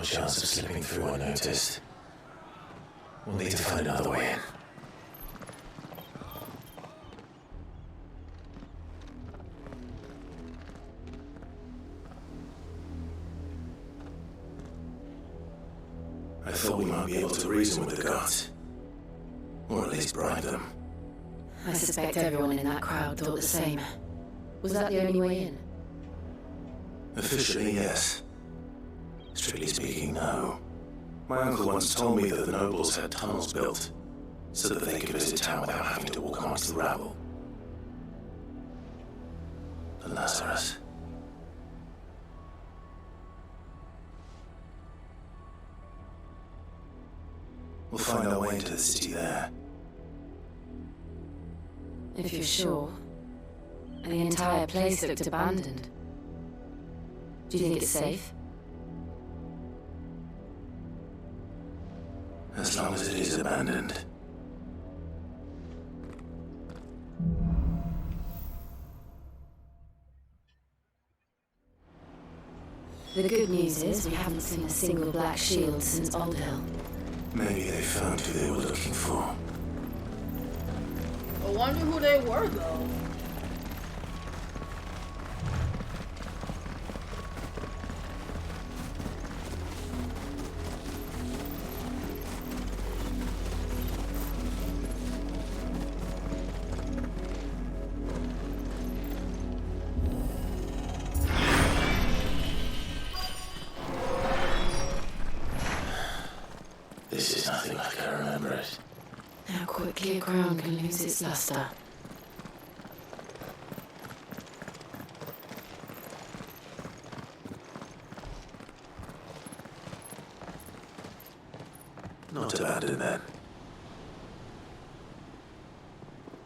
chance of slipping through unnoticed. We'll need to find another way in. I thought we might be able to reason with the guards. Or at least bribe them. I suspect everyone in that crowd thought the same. Was that the only way in? Officially, yes. Strictly speaking, no. My uncle once told me that the nobles had tunnels built, so that they could visit town without having to walk amongst the rabble. The Lazarus. We'll find our way into the city there. If you're sure. And the entire place looked abandoned. Do you think it's safe? As long as it is abandoned. The good news is we haven't seen a single black shield since Old Hill. Maybe they found who they were looking for. I wonder who they were, though. This is nothing like I remember it. How quickly a crown can lose its luster. Not abandoned then.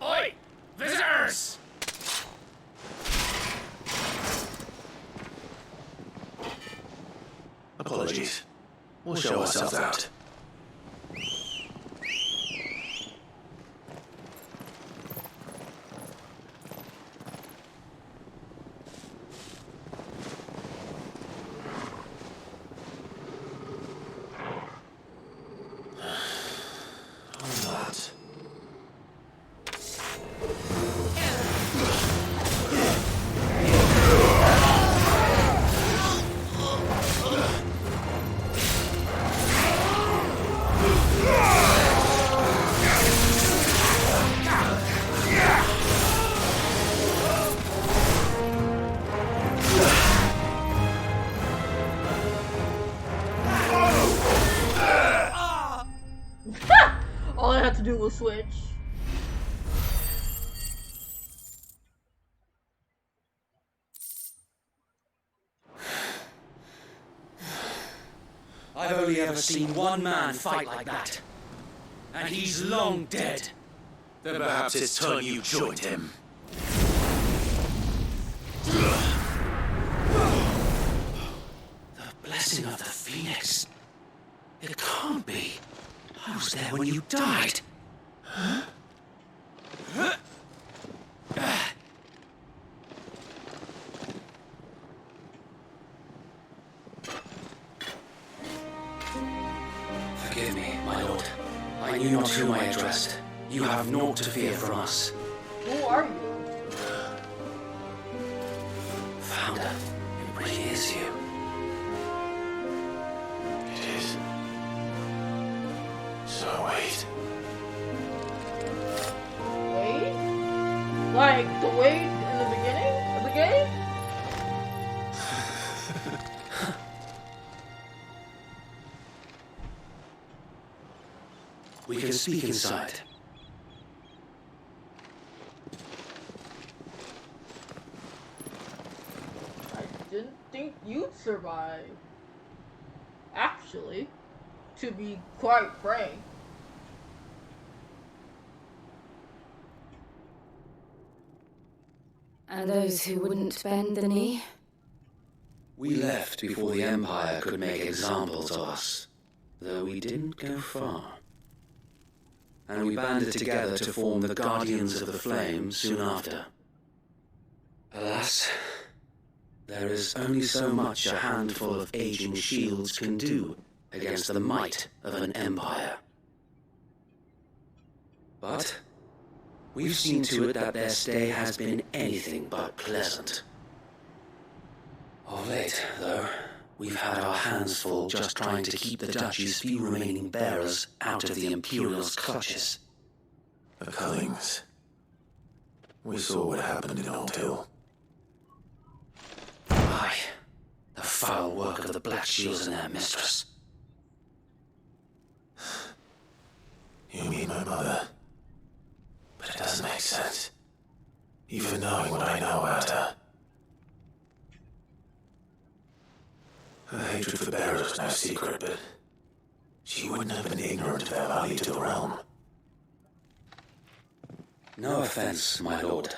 Oi! Visitors! Apologies. We'll show ourselves out. All I had to do was switch. I've only ever seen one man fight like that. And he's long dead. Then perhaps it's time you joined him. The blessing of the Phoenix. It can't be. I was there when you died. Forgive me, my lord. I knew not whom I addressed. You have naught to fear from us. Who are you? Founder, it really is you. It is. So wait. Wade? Like the Wade in the beginning of the game? We can speak inside. I didn't think you'd survive. Actually, to be quite frank. And those who wouldn't bend the knee? We left before the Empire could make examples of us, though we didn't go far. And we banded together to form the Guardians of the Flame soon after. Alas, There is only so much a handful of aging shields can do against the might of an empire. But we've seen to it that their stay has been anything but pleasant. Of late, though, we've had our hands full just trying to keep the Duchy's few remaining bearers out of the Imperial's clutches. The Cullings. We saw what happened in Old Hill. Aye, the foul work of the Black Shields and their mistress. You mean my mother? But it doesn't make sense. Even knowing what I know about her. Her hatred for bearers was no secret, but she wouldn't have been ignorant of their value to the realm. No offense, my lord,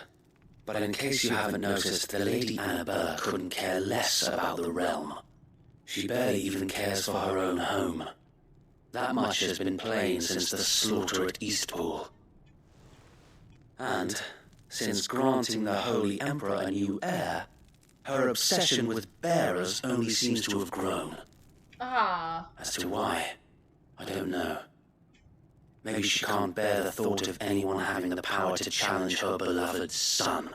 but in case you haven't noticed, the Lady Annabella couldn't care less about the realm. She barely even cares for her own home. That much has been plain since the slaughter at Eastpool. And, since granting the Holy Emperor a new heir, her obsession with bearers only seems to have grown. As to why, I don't know. Maybe she can't bear the thought of anyone having the power to challenge her beloved son.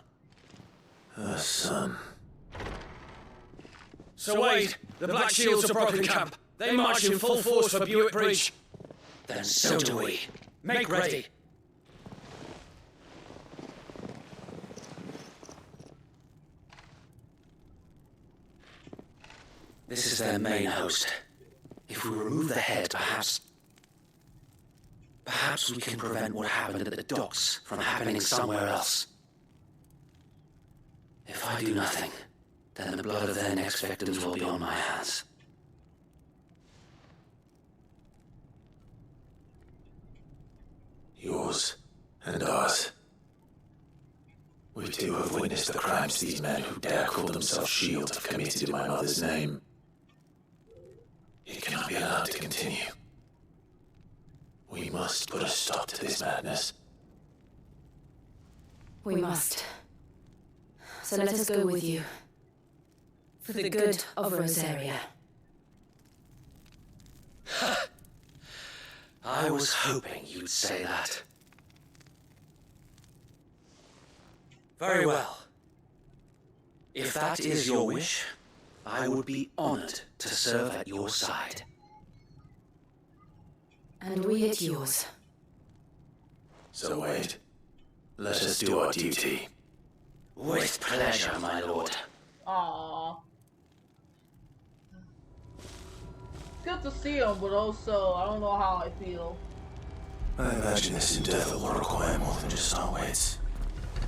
Her son. Sir Wade, the Black Shields have broken camp. They march in full force for Buick Bridge. Then so do we. Make ready. This is their main host. If we remove the head, perhaps we can prevent what happened at the docks from happening somewhere else. If I do nothing, then the blood of their next victims will be on my hands. Yours and ours. We too have witnessed the crimes these men who dare call themselves Shield have committed in my mother's name. It cannot be allowed to continue. We must put a stop to this madness. We must. So let us go with you. For the good of Rosaria. I was hoping you'd say that. Very well. If that is your wish, I would be honored to serve at your side. And we at yours. So Wade, let us do our duty. With pleasure, my lord. Aww. Good to see him, but also, I don't know how I feel. I imagine this endeavor will require more than just our wits.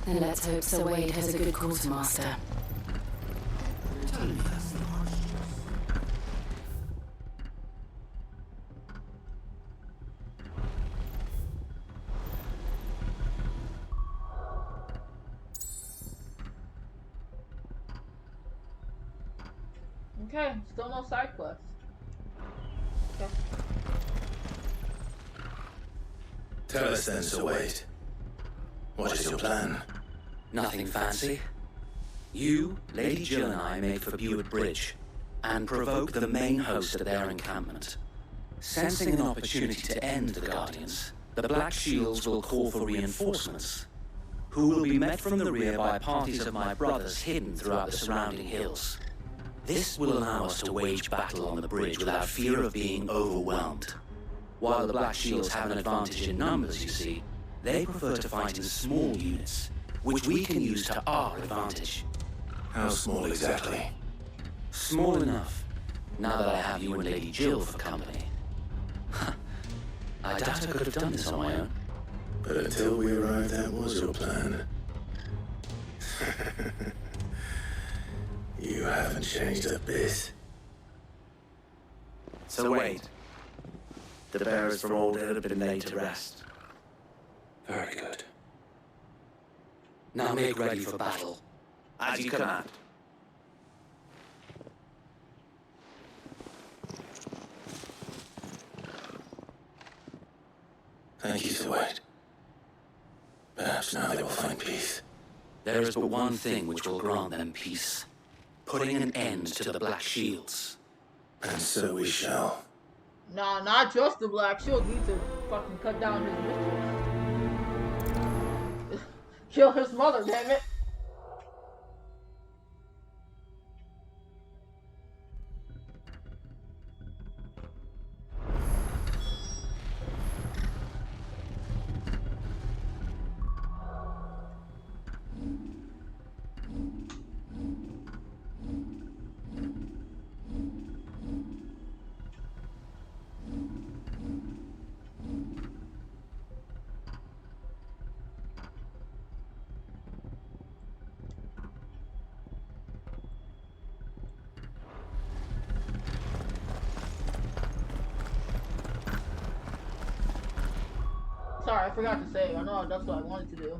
And let's hope Sir Wade has a good quartermaster. Okay, still no side quests. Okay. Tell us then, Sir Wade. What is your plan? Nothing fancy. You, Lady Jill and I make for Buick Bridge and provoke the main host at their encampment. Sensing an opportunity to end the Guardians, the Black Shields will call for reinforcements, who will be met from the rear by parties of my brothers hidden throughout the surrounding hills. This will allow us to wage battle on the bridge without fear of being overwhelmed. While the Black Shields have an advantage in numbers, you see, they prefer to fight in small units, which we can use to our advantage. How small exactly? Small enough, now that I have you and Lady Jill for company. I doubt I could have done this on my own. But until we arrived, that was your plan. You haven't changed a bit. So wait. The bearers from Old Hill have been laid to rest. Very good. Now make ready for battle. As you command. Thank you, Sir Wade. Perhaps now they will find peace. There is but one thing which will grant them peace. putting an end to the Black Shields. And so we shall. Nah, not just the Black Shield. We need to fucking cut down his mistress. Kill his mother, damn it. Sorry, I forgot to say. I know that's what I wanted to do.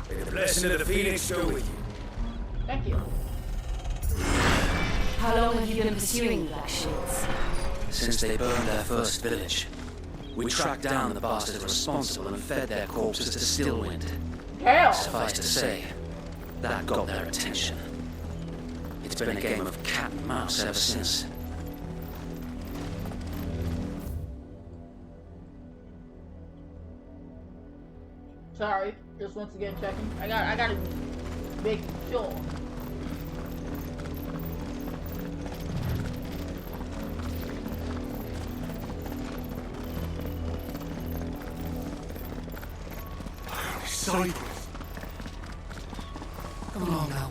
May the blessing of the Phoenix go with you. Thank you. How long have you been pursuing the Black Shields? Since they burned their first village, we tracked down the bastards responsible and fed their corpses to Stillwind. Damn. Suffice to say, that got their attention. It's been a game of cat and mouse ever since. Sorry, just once again checking. I gotta make sure. Sorry. Come along now.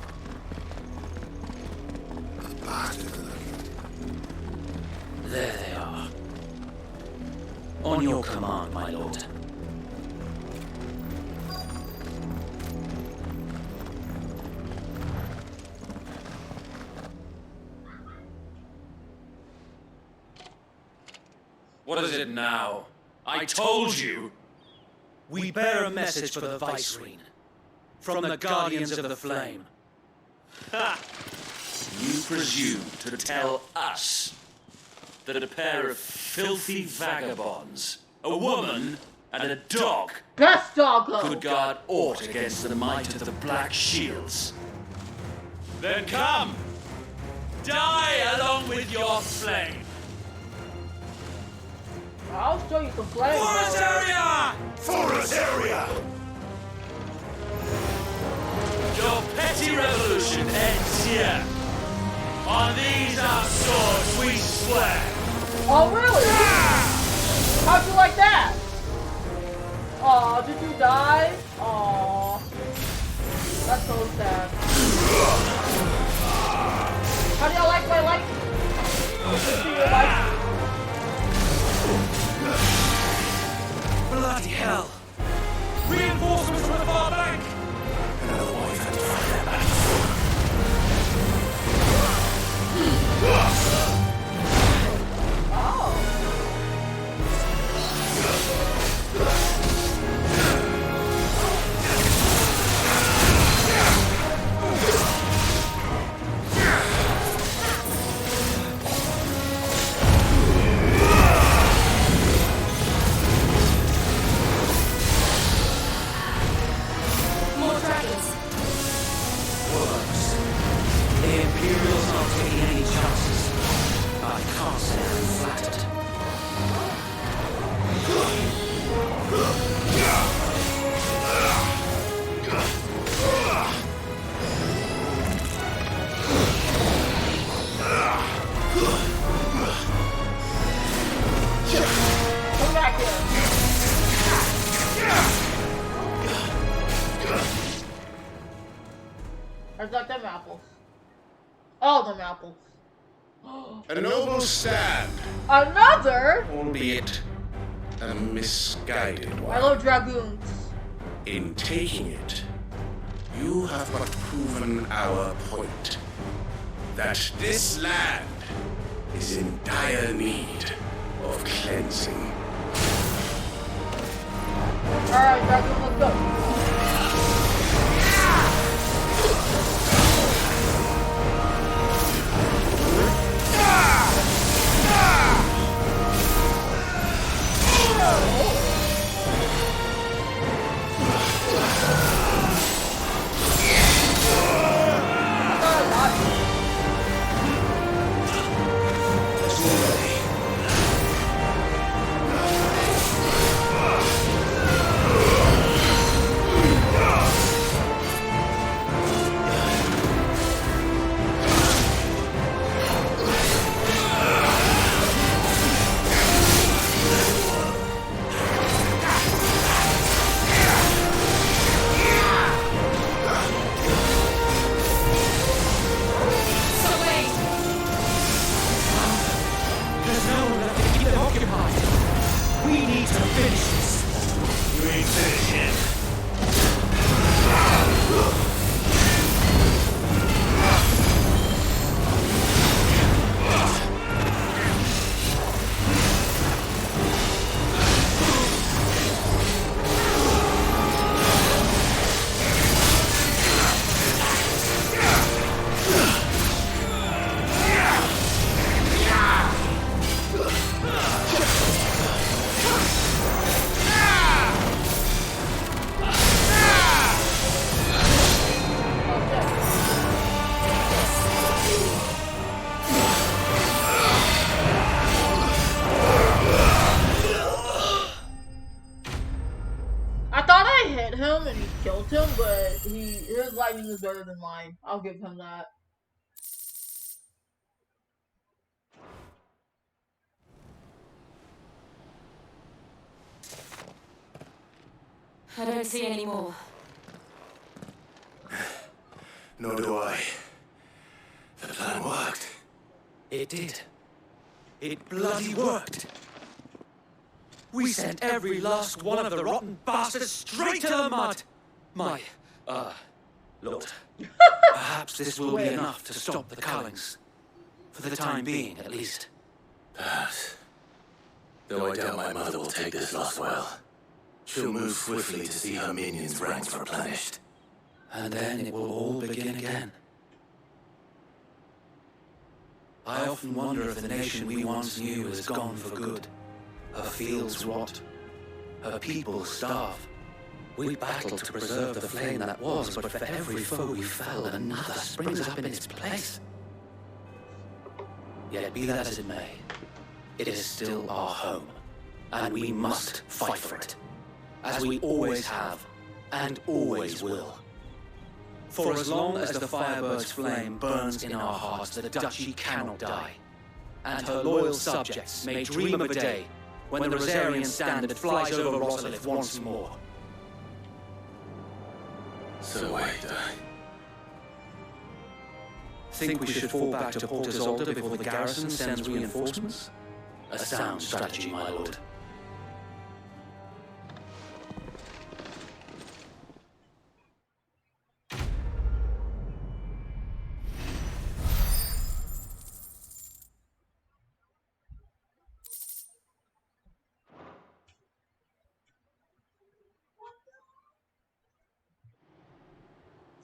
There they are. On your command, my lord. What is it now? I told you! We bear a message for the Vicereine. From the Guardians of the Flame. Ha! You presume to tell us that a pair of filthy vagabonds, a woman and a dog, Best doggo. could guard aught against the might of the Black Shields? Then come! Die along with your flame! I'll show you some flames. Forest area! Forest area! Your petty revolution ends here. On these our swords we swear. Oh, really? How'd you like that? Aw, did you die? Aw. That's so sad. How do y'all like my light? See your light? Bloody hell! Reinforcements from the far bank! Another wife had to fight their back. More dragons. Worse. The Imperials aren't taking any chances. I can't say I'm flattered. Come back here. I've got them apples. All them apples. A noble stand, Another? albeit a misguided I one. love dragoons. In taking it, you have but proven our point. That this land is in dire need of cleansing. Alright, dragoon, let's go. finish him. I thought I hit him and killed him, but his lightning is better than mine. I'll give him that. I don't see any more. Nor do I. The plan worked. It did. It bloody worked. We sent every last one of the rotten bastards straight to the mud. My, Lord. Perhaps this will be enough to stop the Cullings. For the time being, at least. Perhaps. Though I doubt my mother will take this loss well. She'll move swiftly to see her minions' ranks replenished. And then it will all begin again. I often wonder if the nation we once knew has gone for good. Her fields rot. Her people starve. We battled to preserve the flame that was, but for every foe we fell, another springs up in its place. Yet be that as it may, it is still our home, and we must fight for it, as we always have, and always will. For as long as the Firebird's flame burns in our hearts, the Duchy cannot die, and her loyal subjects may dream of a day when the Rosarian standard flies over Rosalith once more. So wait, Think we should fall back to Port Isolde before the garrison sends reinforcements? A sound strategy, my lord.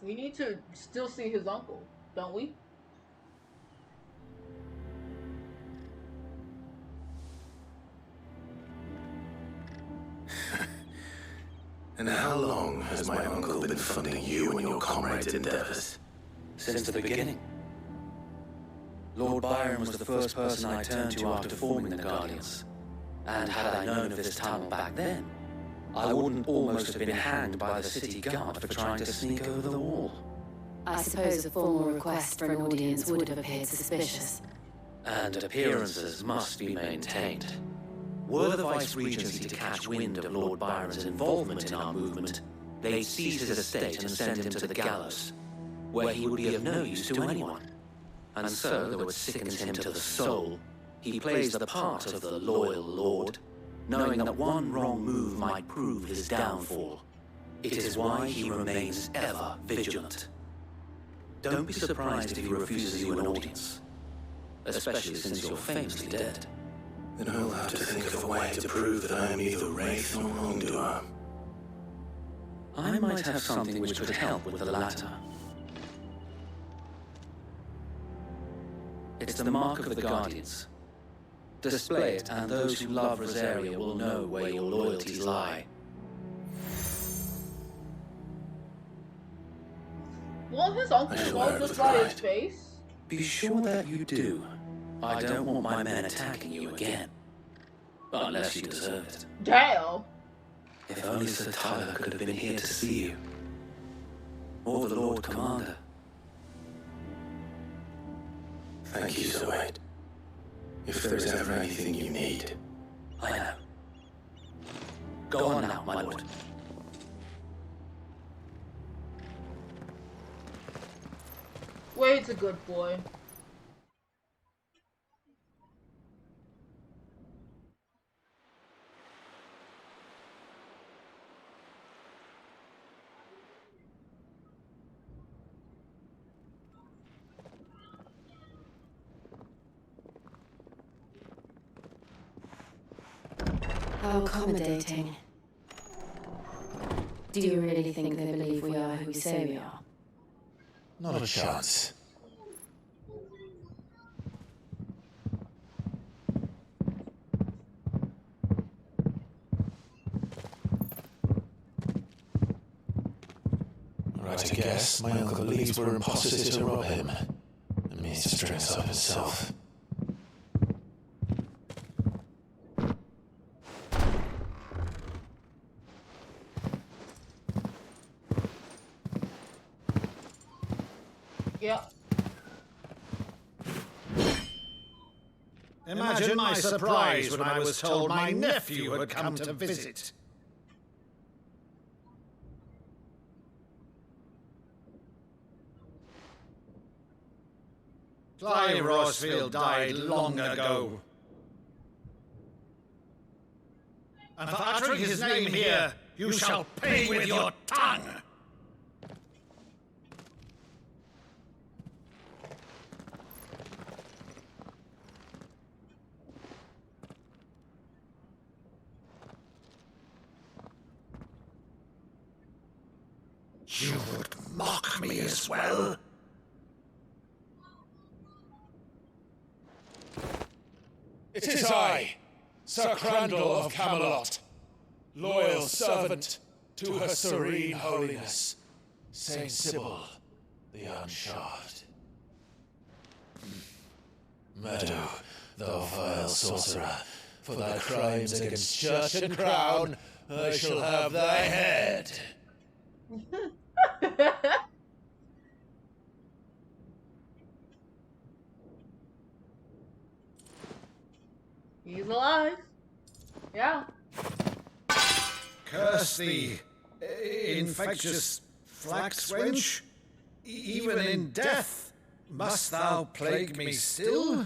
We need to still see his uncle, don't we? And how long has my uncle been funding you and your comrades' endeavors? Since the beginning. Lord Byron was the first person I turned to after forming the Guardians. And had I known of this tunnel back then, I wouldn't almost have been hanged by the city guard for trying to sneak over the wall. I suppose a formal request for an audience would have appeared suspicious. And appearances must be maintained. Were the Vice-Regency to catch wind of Lord Byron's involvement in our movement, they'd seize his estate and send him to the gallows, where he would be of no use to anyone. And so, though it sickens him to the soul, he plays the part of the loyal lord, knowing that one wrong move might prove his downfall. It is why he remains ever vigilant. Don't be surprised if he refuses you an audience, especially since you're famously dead. Then I'll have to think of a way to prove that I am neither wraith nor wrongdoer. I might have something which could help with the latter. It's the mark of the Guardians. Display it, and those who love Rosaria will know where your loyalties lie. Won't his uncle know just by his face? Be sure that you do. I don't want my men attacking you again. Unless you deserve it. Damn. If only Sir Tyler could have been here to see you. Or the Lord Commander. Thank you, Zoid. If there is ever anything you need. I know. Go on now, my lord. Wade's a good boy. How accommodating. Do you really think they believe we are who we say we are? Not a chance. Right to guess, my uncle believes we're imposters here to rob him. And means to string us up himself. Yep. Imagine my surprise when I was told my nephew had come to visit. Clive Rosfield died long ago. And for uttering his name here, you shall pay with your tongue! You would mock me as well? It is I, Sir Crandall of Camelot, loyal servant to her serene holiness, Saint Sybil the Unshod. Meadow, thou vile sorcerer, for thy crimes against church and crown, I shall have thy head. He's alive. Yeah. Curse thee, infectious flax wench. Even in death, must thou plague me still?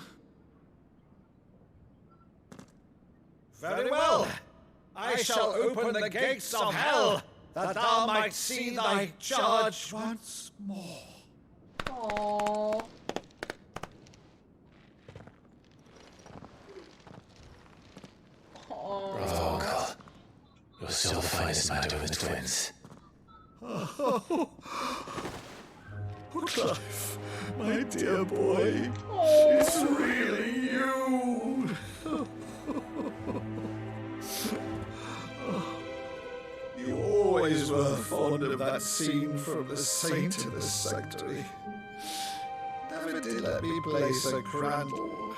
Very well. I shall open the gates of hell, that thou might see thy charge once more. Aww. Bravo, Uncle. You're still the finest man of the twins. Oh, Clive, my dear boy, it's really you. You always were fond of that scene from The Saint in the Sanctuary. Never did let me play Sir Crandall.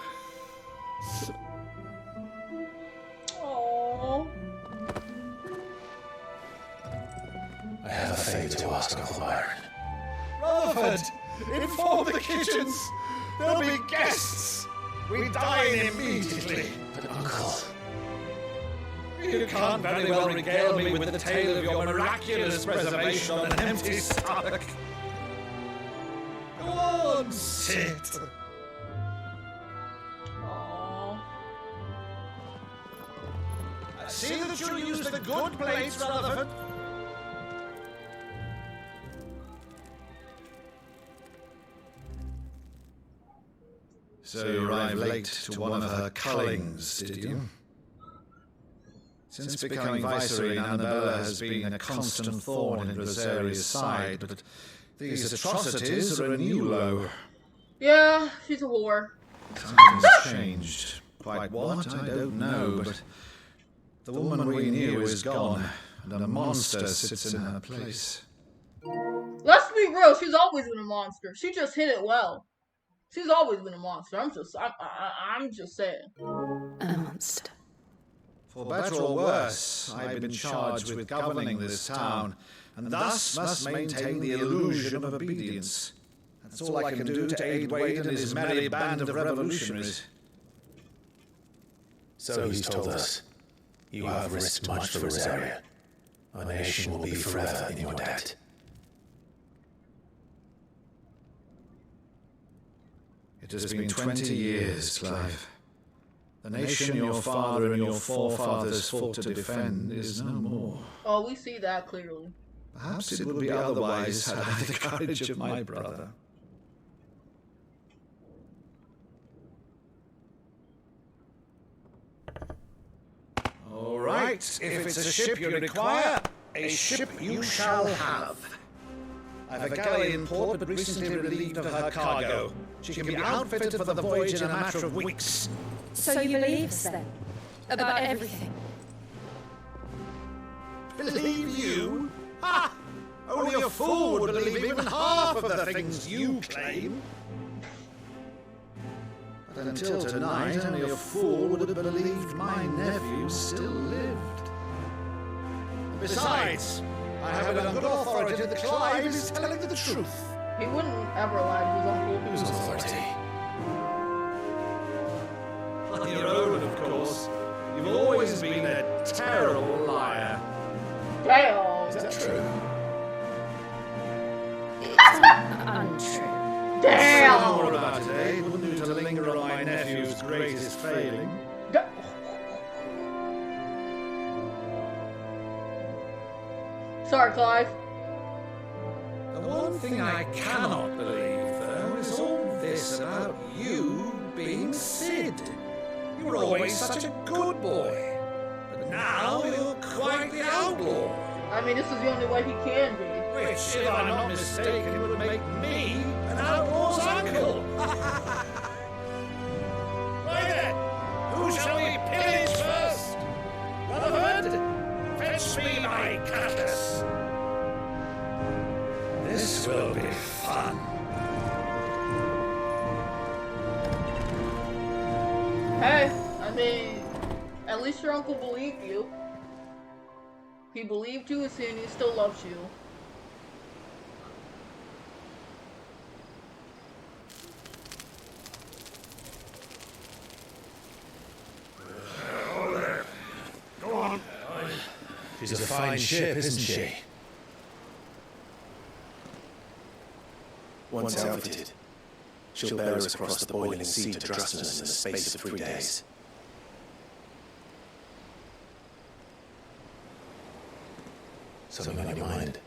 Aww. I have a favor to ask, Uncle Byron. Rutherford, inform the kitchens. There'll be guests. We dine immediately. But, Uncle... You can't very well regale me with the tale of your miraculous preservation on an empty stomach. Go on, sit. Aww. See that you use the good plates, Rutherford. So you arrived late to one of her cullings, did you? Since becoming Viceroy, Annabella has been a constant thorn in Rosaria's side, but these atrocities are a new low. Yeah, she's a whore. Something's changed. Quite what, I don't know, but the woman we knew is gone, and a monster sits in her place. Let's be real, she's always been a monster. She just hit it well. She's always been a monster. I'm just saying. A monster. For better or worse, I've been charged with governing this town, and thus must maintain the illusion of obedience. That's all I can do to aid Wade and his merry band of revolutionaries. So he's told us. You have risked much for Rosaria. Our nation will be forever in your debt. It has been 20 years, Clive. The nation your father and your forefathers fought to defend is no more. Oh, we see that clearly. Perhaps it would be otherwise had I the courage of my brother. All right. right. If it's a ship you require, a ship you shall have. I've a galley in port, but recently relieved of her cargo. She can be outfitted for the voyage in a matter of weeks. So you believe us then? About everything? Believe you? Ha! Only a fool would believe even half of the things you claim. But until tonight, only a fool would have believed my nephew still lived. Besides, I have it on good authority that Clive is telling the truth. He wouldn't ever lie to his uncle. Whose authority? On your own, of course. You've always been a terrible liar. Damn. Is that true? Untrue. Damn. More about it, eh? Wouldn't do to linger on my nephew's greatest failing. Sorry, Clive. The one thing I cannot believe, though, is all this about you being Sid. You were always such a good boy. But now you're quite the outlaw. I mean, this is the only way he can be. Which, if I'm not mistaken, would make me an outlaw's uncle. Right then, who shall we pillage first? Rutherford, fetch me my cutlass. This will be fun. Hey, I mean, at least your uncle believed you. He believed you and he still loves you. Go on. She's a fine ship, isn't she? Once outfitted, she'll bear us across the boiling sea to Drusness in the space of 3 days. Something on your mind?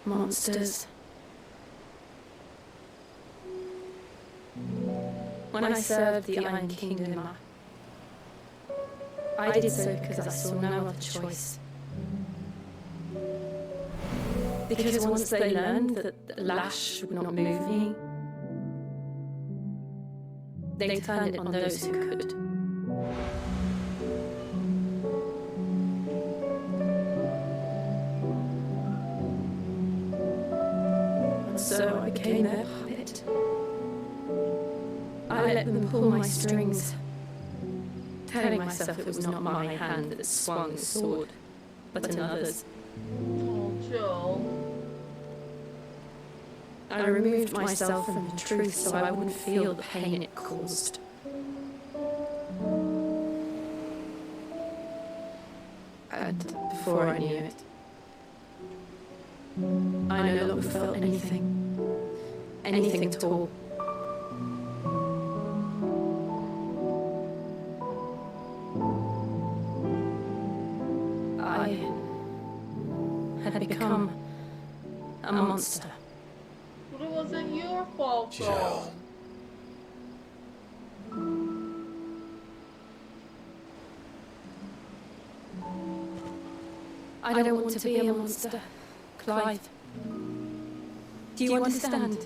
Monsters. When I served the Iron Kingdom, I did so because I saw no other choice. Because once they learned that the lash would not move me, they turned it on those who could. And so I became their puppet. I let them pull my strings, telling myself it was not my hand that swung the sword, but another's. Oh, Joe. I removed myself from the truth so I wouldn't feel the pain it caused. And before I knew it, I no longer felt anything at all. I had become a monster. But it wasn't your fault, though. Joe. I don't want to be a monster, Clive. Do you understand?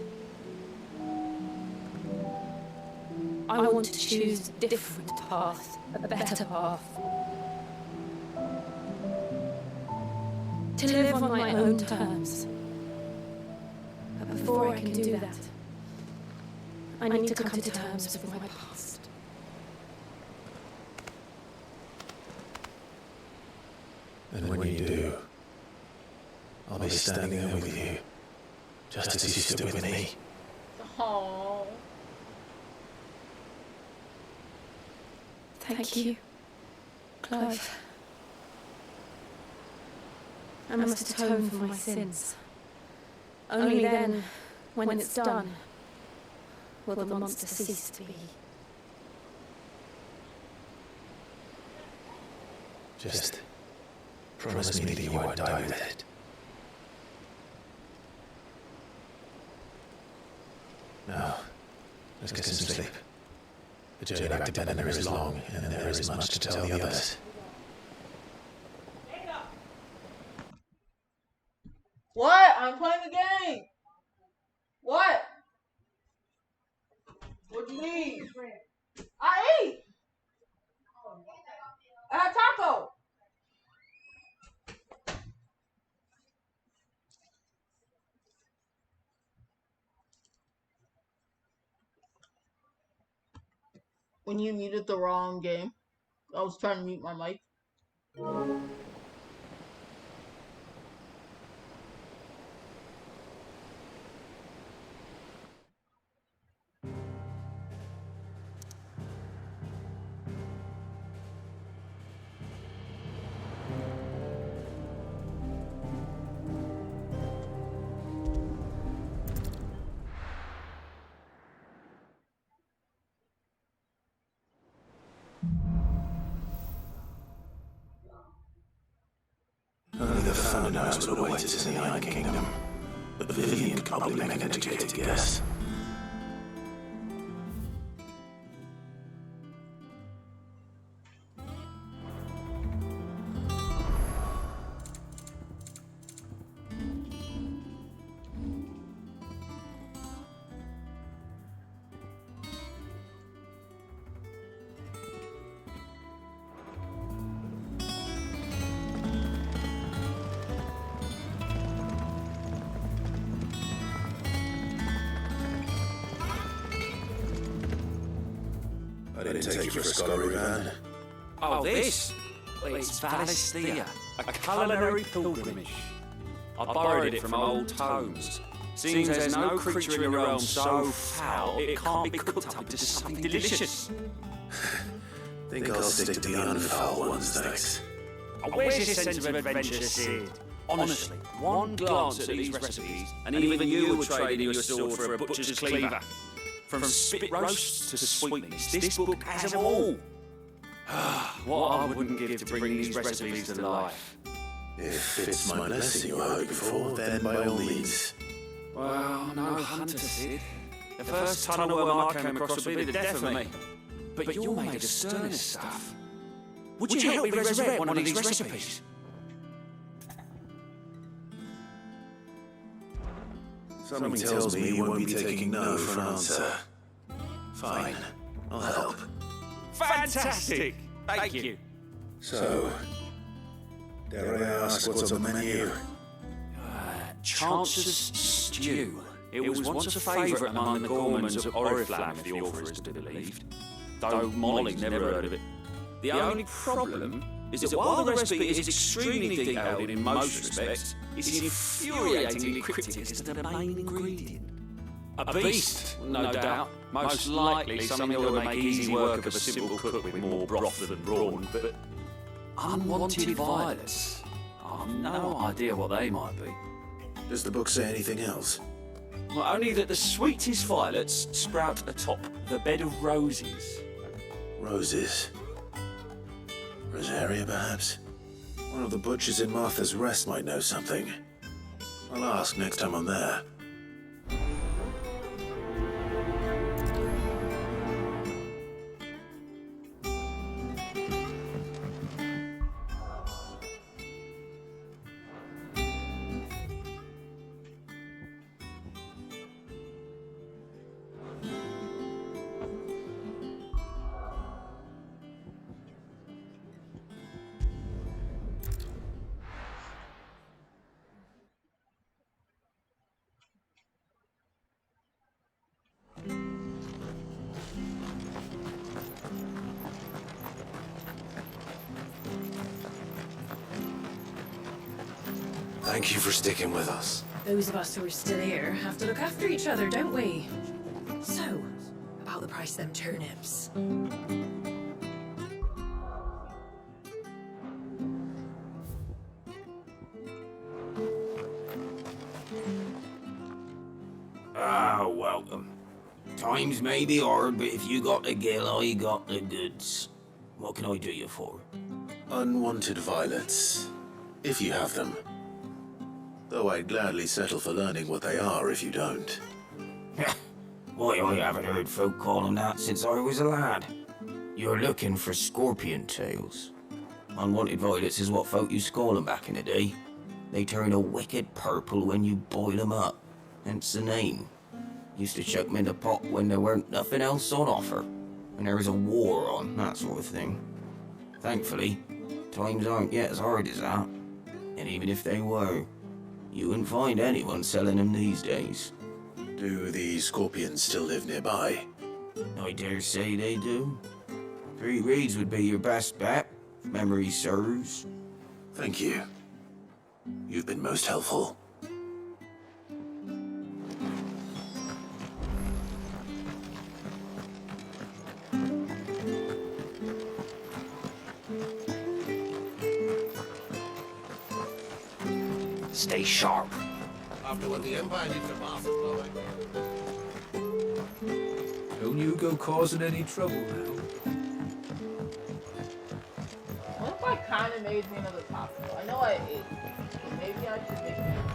I want to choose a different path, a better path. To live on my own terms. But before I can do that, I need to come to terms with my past. And when you do, I'll be standing there with you, just as you stood with me. Oh. Thank you, Clive. I must atone for my sins. Only then, when it's done, will the monster cease to be. Just promise me that you won't die with it. Let's get some sleep. The journey back to Benner is long, and there is much to tell the others. What? I'm playing the game. What? What do you need? I ate. I had taco. When you muted the wrong game, I was trying to mute my mic. Only the Founder knows what awaits us in the Iron Kingdom, but Vivian could probably make an educated guess. I didn't take you for a scholar, Van. Oh, this? Well, it's Valisthea, a culinary pilgrimage. I borrowed it from old tomes. Seems there's no creature in the realm so foul it can't be cooked up into something delicious. Think I'll stick to the unfoul ones next. Where's your sense of adventure, Sid? Honestly, one glance at these recipes, and even you would trade in your sword for a butcher's cleaver. From spit roasts to sweetness, this book has them all. What I wouldn't give to bring these recipes to life. If it's my blessing you're hoping for, then by all means. Well, no hunter, Sid. The first ton of worm I came across would be the death of me. But you're made of sterner stuff. Would you help me resurrect one of these recipes? Something tells me you won't be taking no for an answer. Fine, I'll help. Fantastic! Thank you. So, dare I ask what's on the menu? Chance's Stew. It was once a favourite among the gourmands of Oriflamme, if the author is to be believed. Though Molly's never heard of it. The only problem is that while the recipe is extremely detailed in most respects, it's infuriatingly cryptic as to the main ingredient. A beast, no doubt. Most likely something that would make easy work of a simple cook with more broth than brawn, but unwanted violets. I've no idea what they might be. Does the book say anything else? Well, only that the sweetest violets sprout atop the bed of roses. Roses? Rosaria, perhaps? One of the butchers in Martha's Rest might know something. I'll ask next time I'm there. Thank you for sticking with us. Those of us who are still here have to look after each other, don't we? So, about the price of them turnips. Ah, welcome. Times may be hard, but if you got the gill, I got the goods. What can I do you for? Unwanted violets, if you have them. Though I'd gladly settle for learning what they are if you don't. Why, I haven't heard folk call 'em that since I was a lad. You're looking for scorpion tails. Unwanted violets is what folk used to call 'em back in the day. They turn a wicked purple when you boil 'em up, hence the name. Used to chuck 'em in the pot when there weren't nothing else on offer, and there was a war on, that sort of thing. Thankfully, times aren't yet as hard as that, and even if they were, you wouldn't find anyone selling 'em these days. Do the scorpions still live nearby? I dare say they do. 3 Reeds would be your best bet, if memory serves. Thank you. You've been most helpful. Stay sharp. After what the Empire did to Martha, Don't you go causing any trouble now. What if I kind of made me another taco? I know I ate, but maybe I should make me another.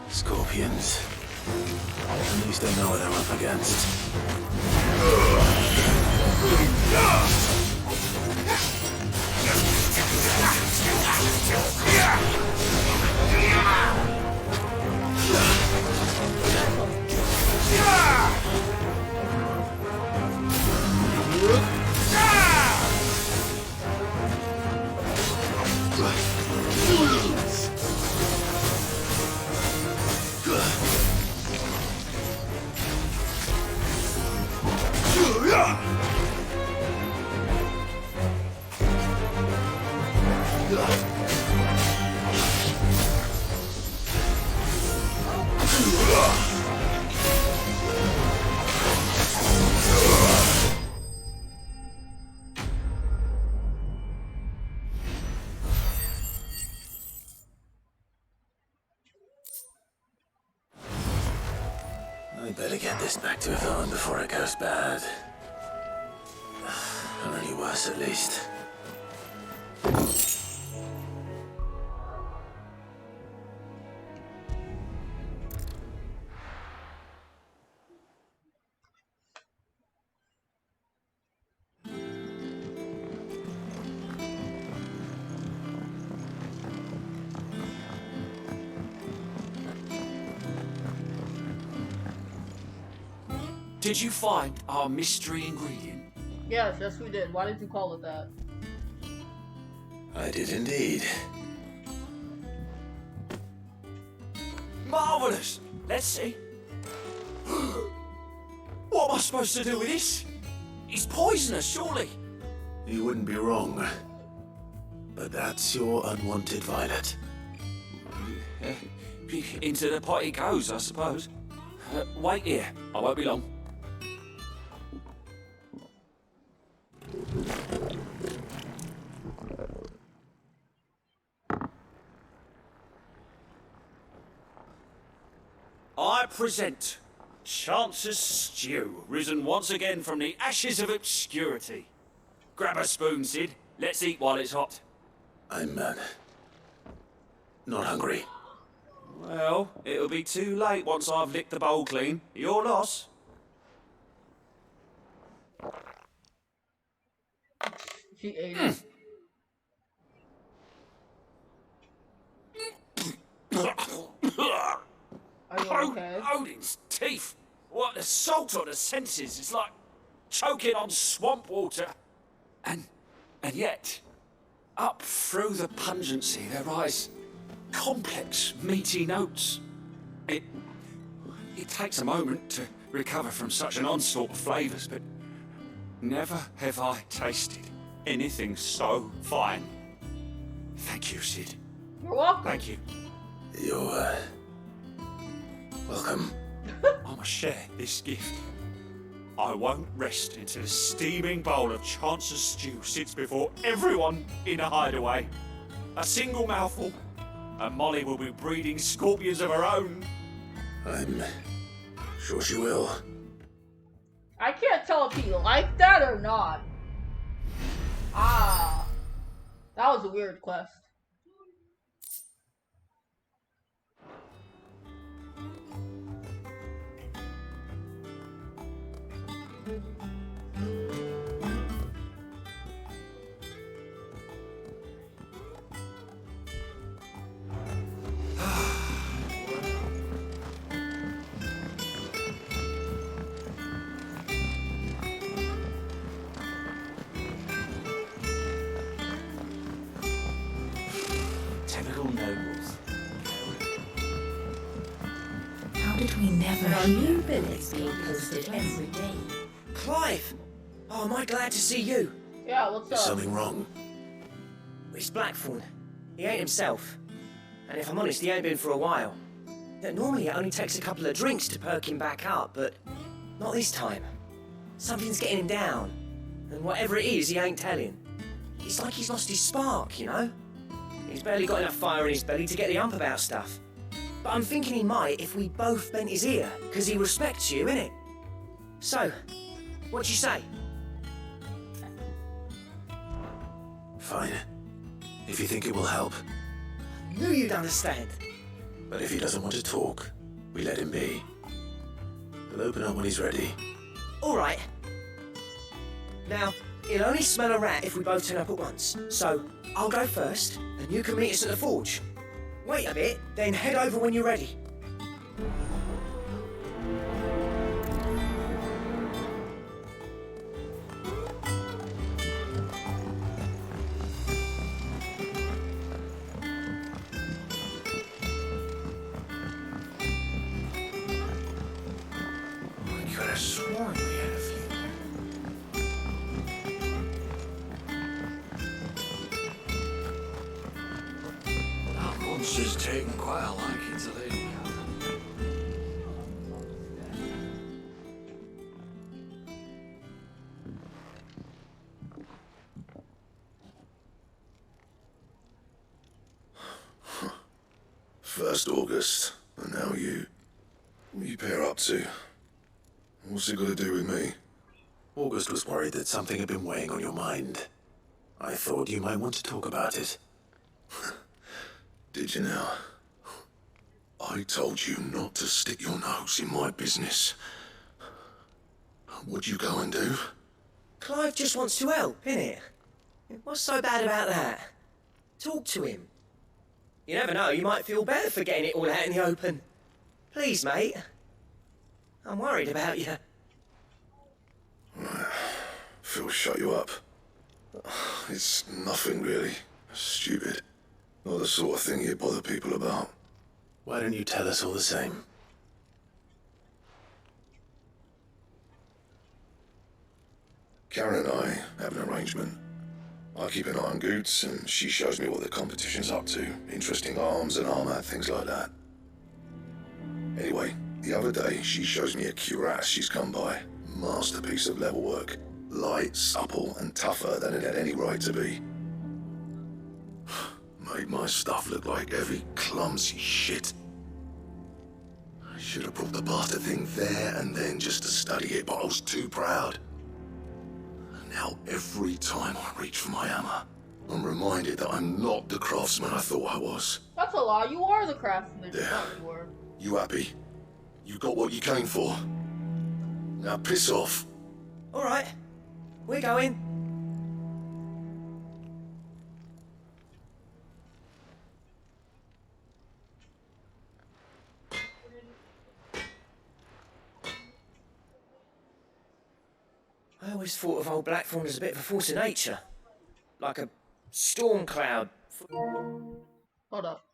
Scorpions. At least I know what I'm up against. I better get this back to Yvonne before it goes bad. Or any worse, at least. Did you find our mystery ingredient? Yes, yes we did. Why did you call it that? I did indeed. Marvellous! Let's see. What am I supposed to do with this? It's poisonous, surely. You wouldn't be wrong. But that's your unwanted violet. Into the pot it goes, I suppose. Wait here. I won't be long. I present Chance's Stew, risen once again from the ashes of obscurity. Grab a spoon, Sid. Let's eat while it's hot. I'm, not hungry. Well, it'll be too late once I've licked the bowl clean. Your loss. She ate it. Are you okay? Odin's teeth. What assault on the senses. It's like choking on swamp water. And yet, up through the pungency there rise complex, meaty notes. It takes a moment to recover from such an onslaught of flavours, but never have I tasted anything so fine. Thank you, Sid. You're welcome. Thank you. You're, welcome. I share this gift. I won't rest until a steaming bowl of Chance's stew sits before everyone in a hideaway. A single mouthful, and Molly will be breeding scorpions of her own. I'm sure she will. I can't tell if he liked that or not. Ah, that was a weird quest. Typical nobles. How did we never There are hear? new billets being posted every day. Clive! Oh, am I glad to see you? Yeah, what's Is up? something wrong? It's Blackthorn. He ain't himself. And if I'm honest, he ain't been for a while. Yeah, normally it only takes a couple of drinks to perk him back up, but not this time. Something's getting him down. And whatever it is, he ain't telling. It's like he's lost his spark, you know? He's barely got enough fire in his belly to get the ump about stuff. But I'm thinking he might if we both bent his ear, because he respects you, innit? So, what you say? Fine. If you think it will help. Knew you'd understand. But if he doesn't want to talk, we let him be. He'll open up when he's ready. All right. Now, he'll only smell a rat if we both turn up at once. So, I'll go first, and you can meet us at the forge. Wait a bit, then head over when you're ready. I could have sworn we had a few. That monster's taken quite a liking to Lady. First August, and now you. What are you pair up to? What's it got to do with me? August was worried that something had been weighing on your mind. I thought you might want to talk about it. Did you now? I told you not to stick your nose in my business. What'd you go and do? Clive just wants to help, innit? What's so bad about that? Talk to him. You never know, you might feel better for getting it all out in the open. Please, mate. I'm worried about you. Phil shut you up. It's nothing really. Stupid. Not the sort of thing you bother people about. Why don't you tell us all the same? Karen and I have an arrangement. I keep an eye on Goots, and she shows me what the competition's up to. Interesting arms and armor, things like that. Anyway, the other day, she shows me a cuirass she's come by. Masterpiece of level work. Light, supple, and tougher than it had any right to be. Made my stuff look like heavy, clumsy shit. I should have brought the bastard thing there and then just to study it, but I was too proud. And now every time I reach for my hammer, I'm reminded that I'm not the craftsman I thought I was. That's a lie. You are the craftsman. You Yeah. thought you were. You happy? You got what you came for? Now piss off. All right, we're going. I always thought of old Blackthorn as a bit of a force of nature. Like a storm cloud. Hold up.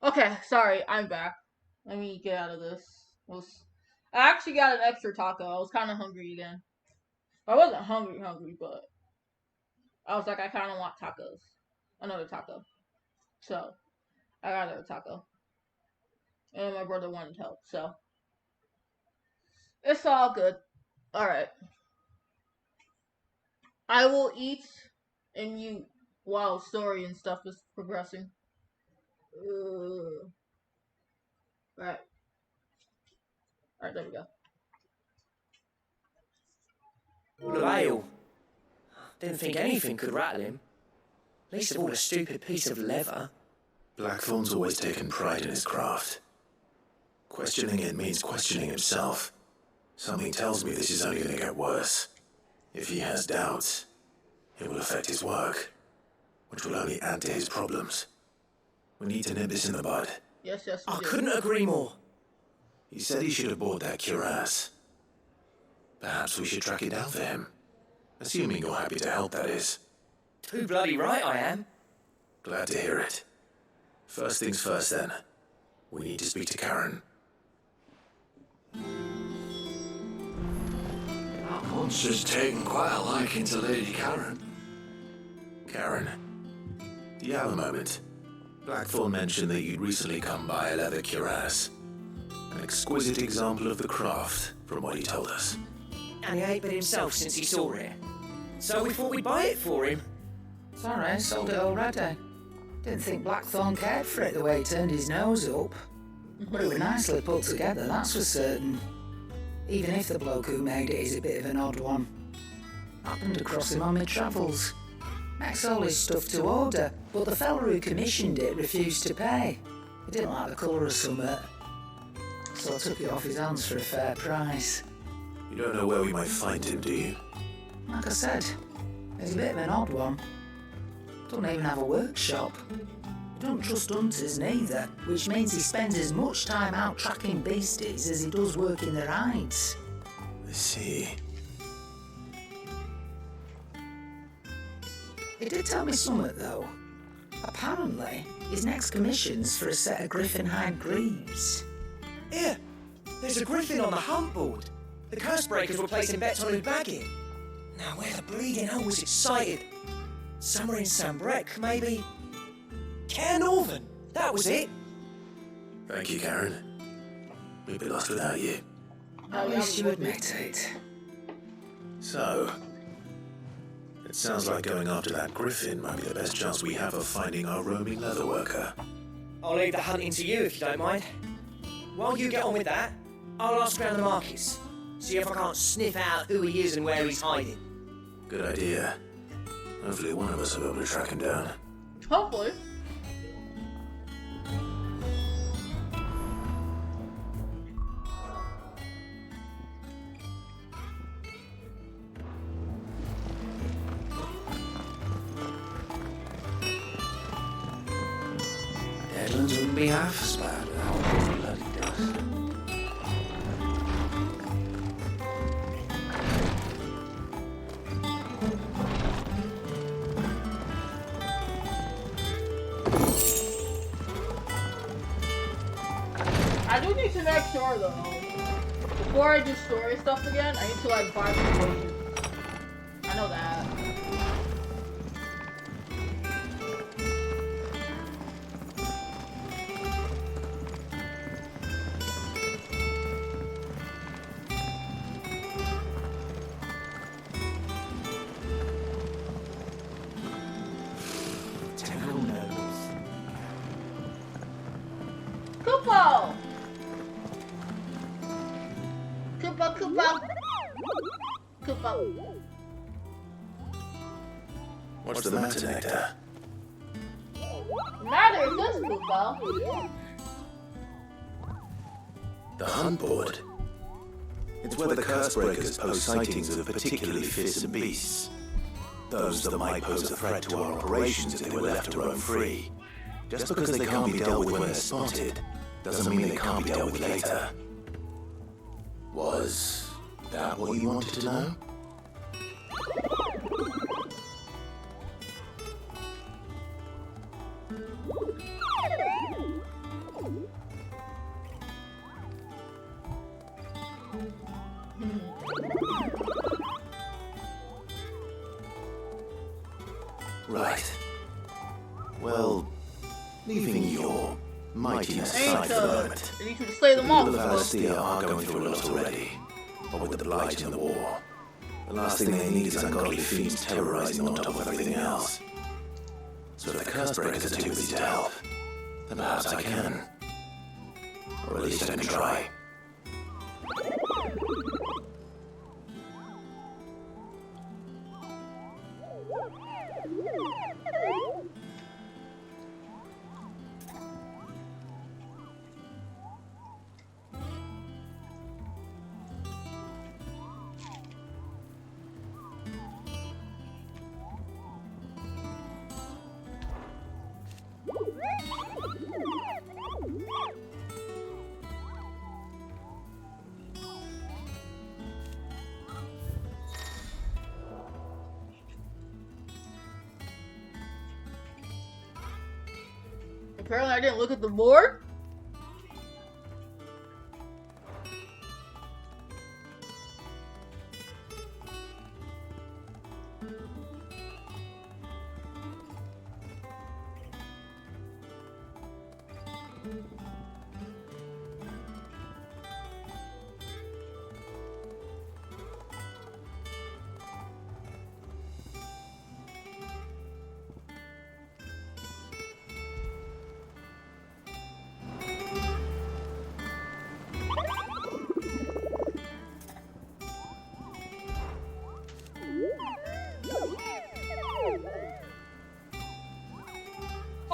Okay, sorry, I'm back. Let me get out of this. I actually got an extra taco. I was kind of hungry again. I wasn't hungry, but I was like, I kind of want tacos. Another taco. So, I got another taco. And my brother wanted help, so. It's all good. Alright. I will eat and mute while story and stuff is progressing. Alright. Alright, there we go. Lyle. Didn't think anything could rattle him. Least of all a stupid piece of leather. Blackthorn's always taken pride in his craft. Questioning it means questioning himself. Something tells me this is only going to get worse. If he has doubts, it will affect his work, which will only add to his problems. We need to nip this in the bud. Yes, I couldn't agree more. He said he should have bought that cuirass. Perhaps we should track it down for him. Assuming you're happy to help, that is. Too bloody right I am. Glad to hear it. First things first, then. We need to speak to Karen. That monster's taken quite a liking to Lady Karen. Karen, do you have a moment? Blackthorn mentioned that you'd recently come by a leather cuirass. An exquisite example of the craft, from what he told us. And he ain't been himself since he saw it. So we thought we'd buy it for him. Sorry, sold it already. Didn't think Blackthorn cared for it the way he turned his nose up. But it was nicely put together, that's for certain. Even if the bloke who made it is a bit of an odd one. Happened across him on my travels. Makes all his stuff to order, but the fella who commissioned it refused to pay. He didn't like the colour of summit. So I took it off his hands for a fair price. You don't know where we might find him, do you? Like I said, he's a bit of an odd one. Doesn't even have a workshop. He don't trust hunters neither, which means he spends as much time out tracking beasties as he does working their hides. I see. He did tell me something, though. Apparently, his next commission's for a set of griffin hide greaves. Here, there's a griffin on the hunt board. The curse breakers were placing bets on who'd bag it. Now, where the bleeding hell was it sighted? Somewhere in Sambrec, maybe? Cairnorthern, that was it. Thank you, Karen. We'd be lost without you. At least you admit it. So, it sounds like going after that griffin might be the best chance we have of finding our roaming leatherworker. I'll leave the hunting to you if you don't mind. While you get on with that, I'll ask around the markets. See if I can't sniff out who he is and where he's hiding. Good idea. Hopefully one of us will be able to track him down. Hopefully. Deadlands wouldn't be half as bad without all the bloody dust. I do need to make sure though, before I do story stuff again, I need to like buy some potions. I know that. Kupo! Kupo, Kupo! Kupo. What's the matter, Nectar? Matter is this, Kupo. The hunt board. It's where the curse breakers post sightings of particularly fearsome beasts. Those that might pose a threat to our operations if they were left to roam free. Just because they can't be dealt with when they're spotted, doesn't mean they can't be dealt with later. Was that what you wanted to know? Right. Well, leaving your mightiness aside for the moment, I need you to slay them all. the Valisthea are going through a lot already. But with the Blight and the war, the last thing they need is ungodly fiends terrorizing on top of everything else. So if the Cursebreakers are too busy to help, then perhaps I can. Or at least I can try. Apparently I didn't look at the board.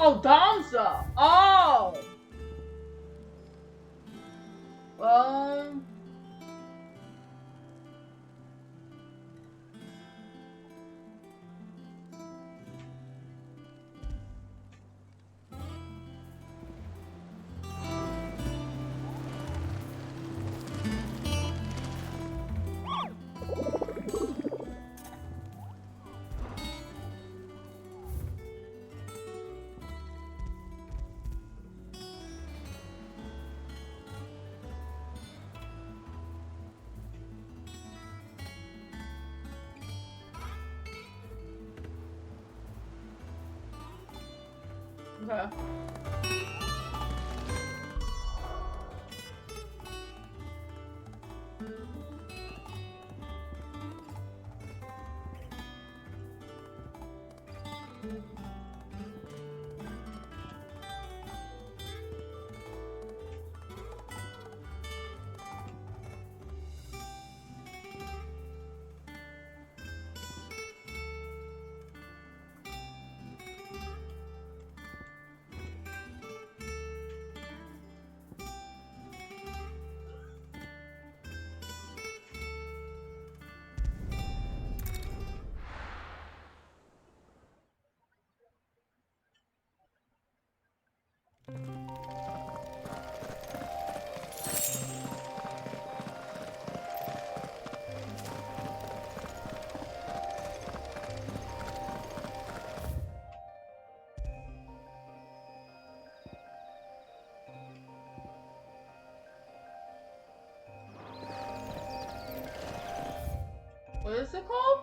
Oh, Damsa! Oh! Okay. What is it called?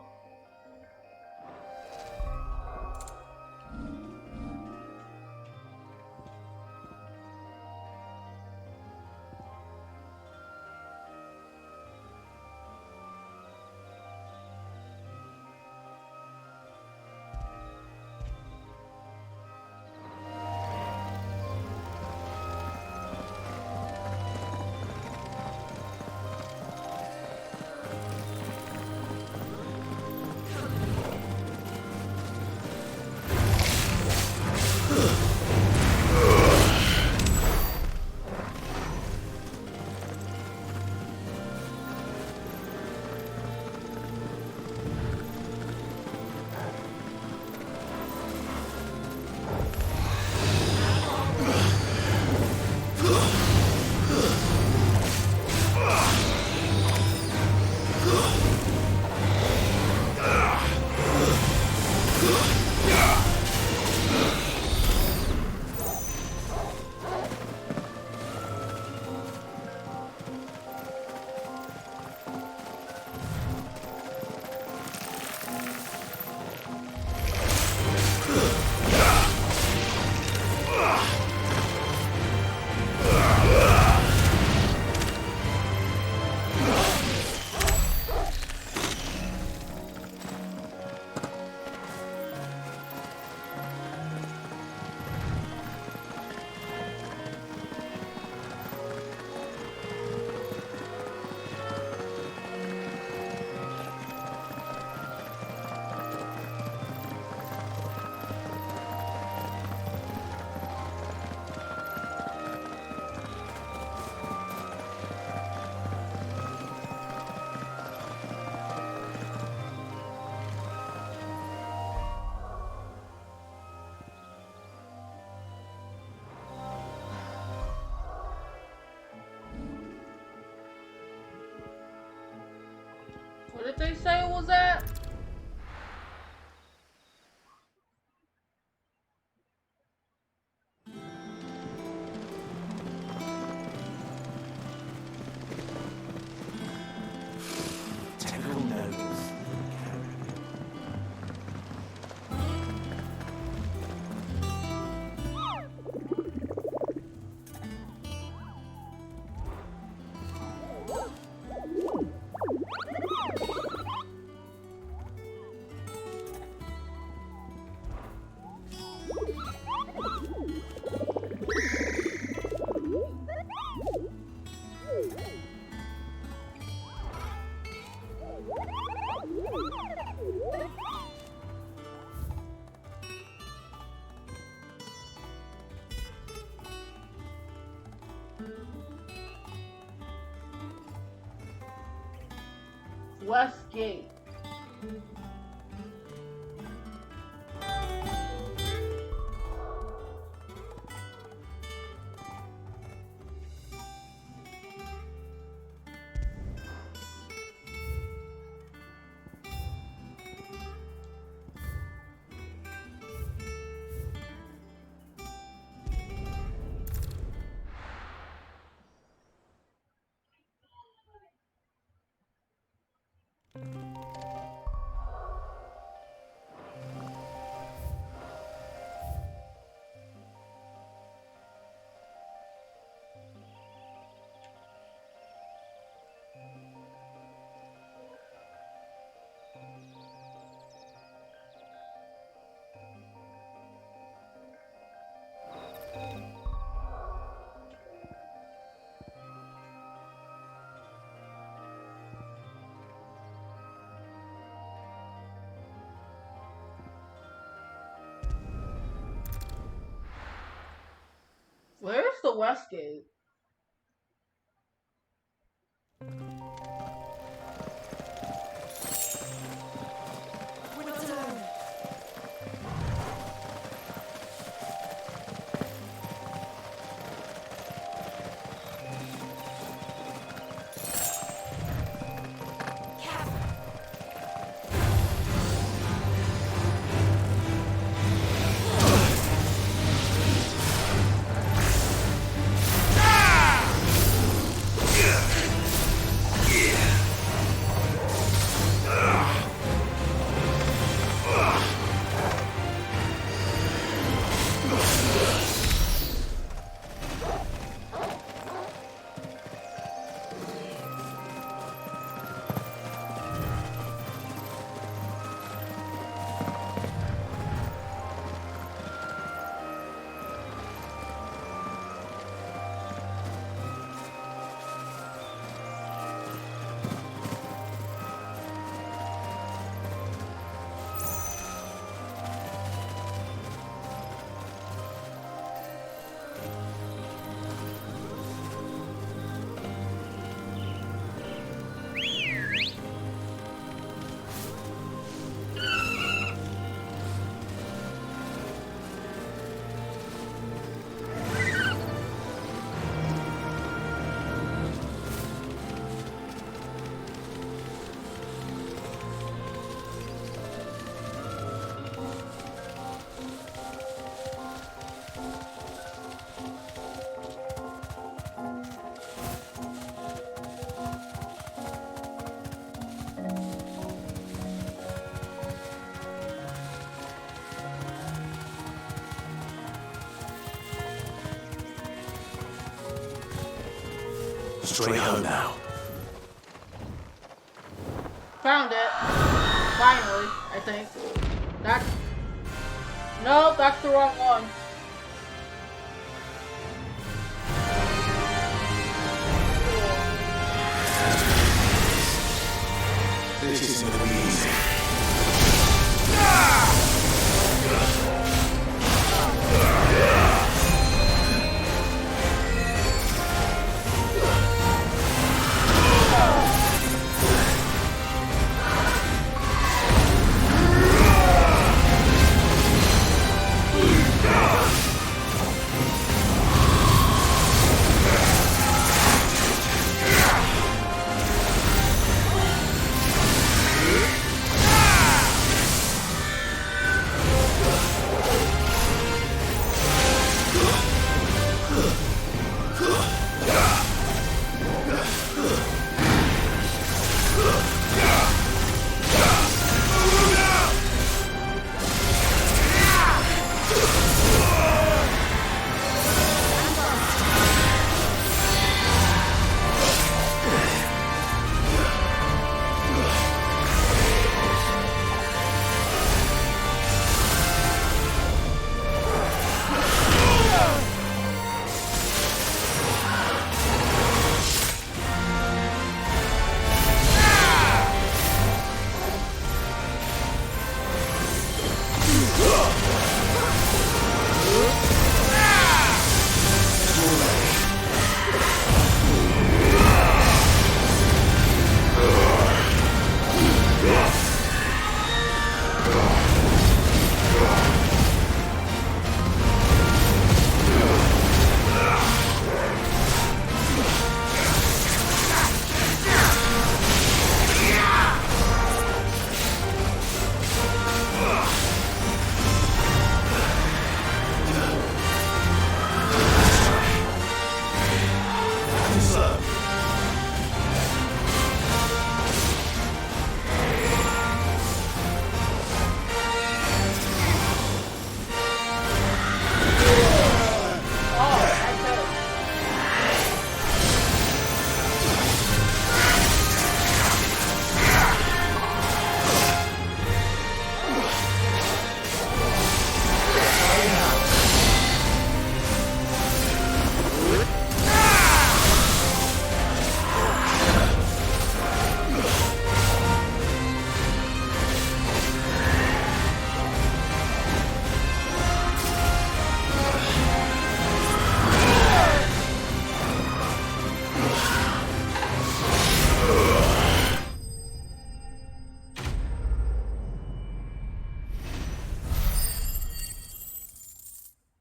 did they say it was at? Temple nobles. Westgate. Where's the Westgate? Straight home now. Found it. Finally, I think. That's... No, that's the wrong one. This isn't gonna be easy.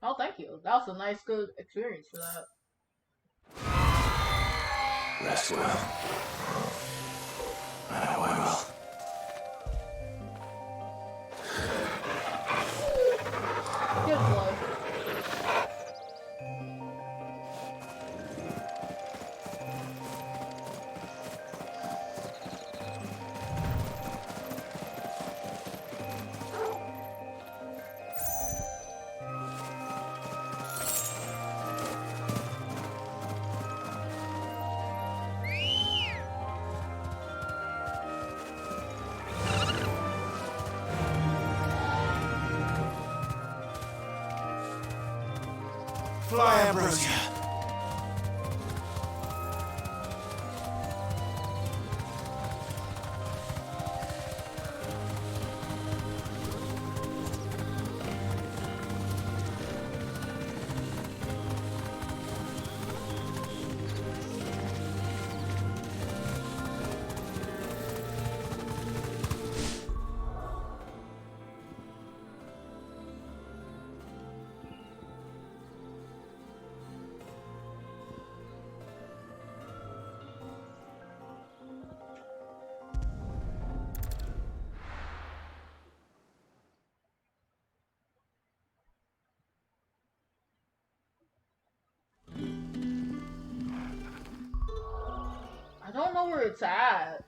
Oh, thank you. That was a nice, good experience for that. Rest well. I know I will. Good blood. Fly, Ambrosia. I don't know where it's at.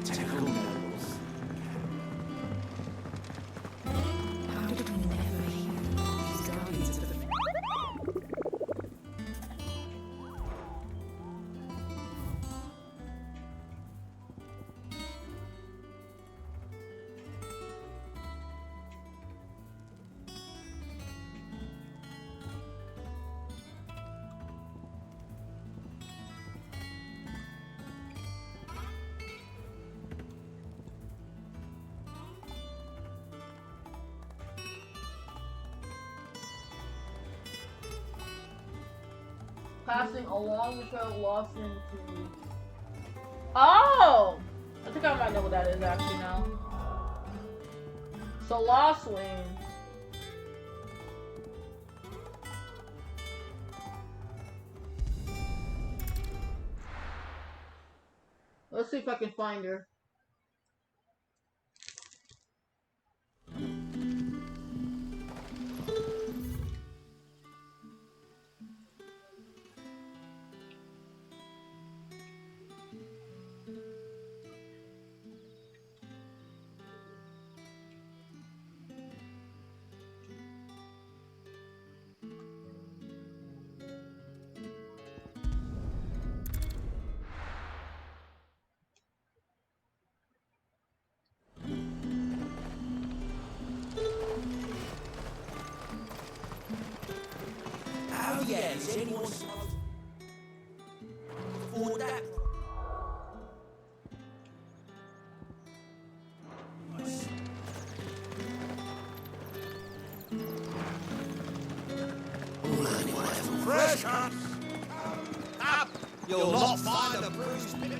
Typical nobles. How did we never hear these guardians of the... Passing along the trail lost into... Oh! I think I might know what that is actually now. So Lost Wing. Let's see if I can find her. Oh yeah, is anyone for that? Fresh cuts! Up! You'll not find a bruised minute.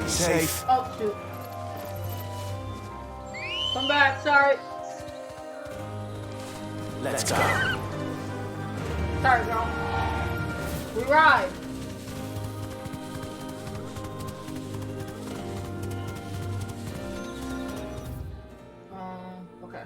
Safe. Oh shoot. Come back, sorry. Let's go. Sorry, girl. We ride. Okay.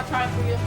Time for you.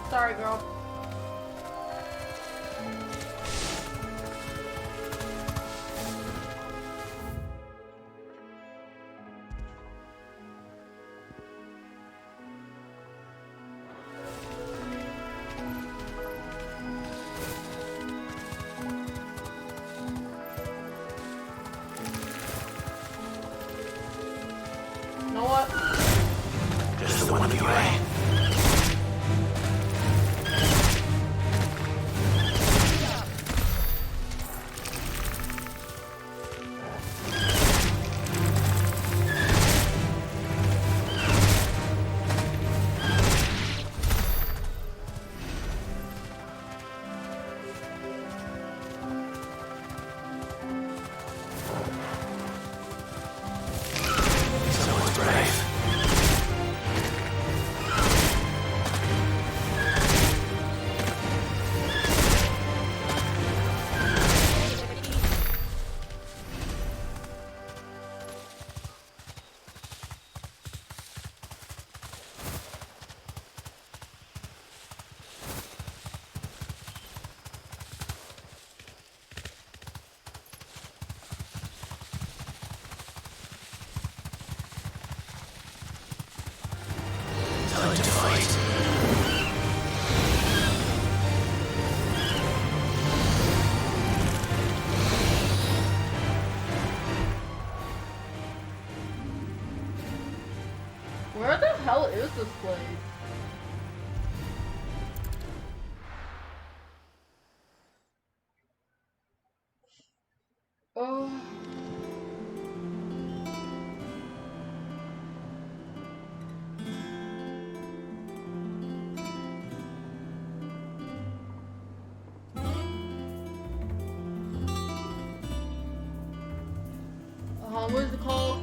Sorry, girl. You know what? Just the one of you, eh? Someone's brave. Time to fight. Where the hell is this place? Oh. What is it called?